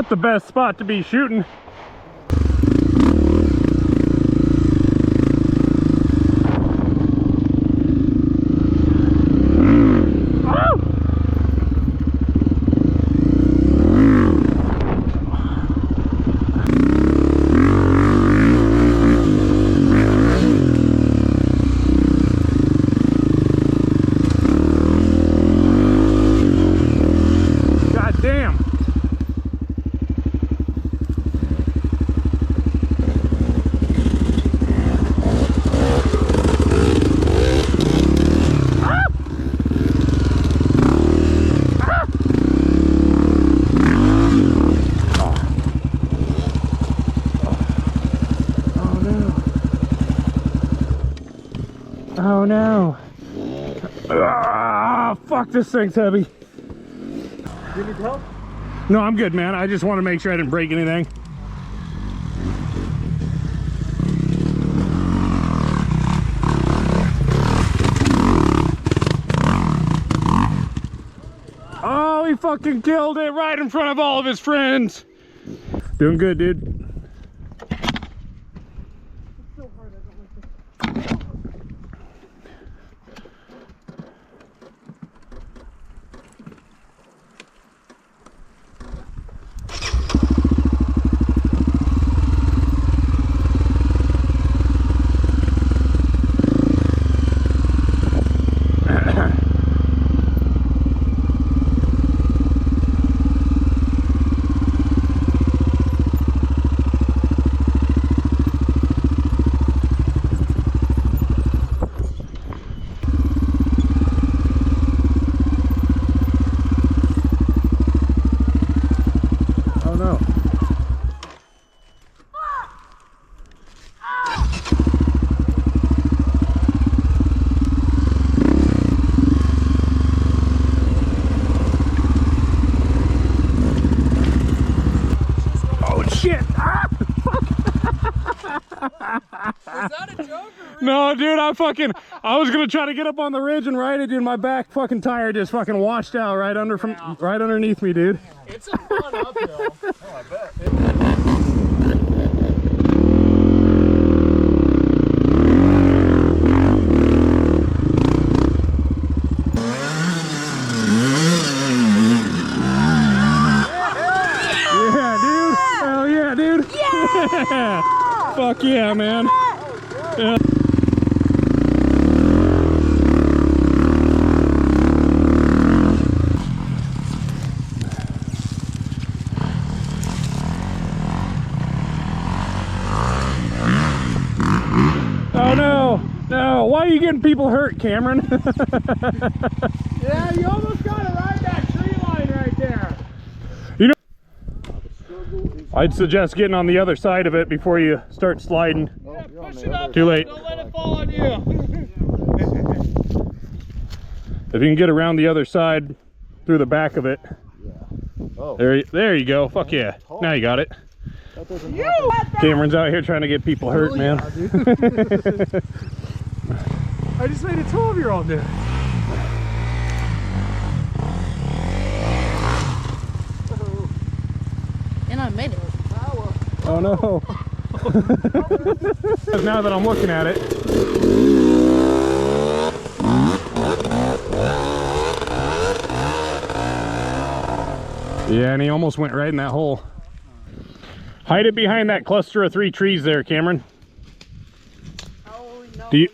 Not the best spot to be shooting. Oh no. Ah, fuck, this thing's heavy. You need help? No, I'm good, man. I just want to make sure I didn't break anything. Oh, he fucking killed it right in front of all of his friends. Doing good, dude. No, dude, I was gonna try to get up on the ridge and ride it, dude. My back fucking tire just fucking washed out right underneath me, dude. It's a fun uphill. Oh, I bet. Yeah, dude. Hell yeah, dude. Yeah. Fuck yeah, man. Yeah. Oh no, no, why are you getting people hurt, Cameron? Yeah, you almost got to ride that tree line right there. You know, I'd suggest getting on the other side of it before you start sliding. Yeah, push it up. Too late. Don't let it fall on you. If you can get around the other side through the back of it. Yeah. Oh. There you go. Fuck yeah. Now you got it. Cameron's out here trying to get people hurt, man. I just made a 12-year-old do it. And I made it. Oh no. Now that I'm looking at it. Yeah, and he almost went right in that hole. Hide it behind that cluster of 3 trees there, Cameron. Oh, no, Do you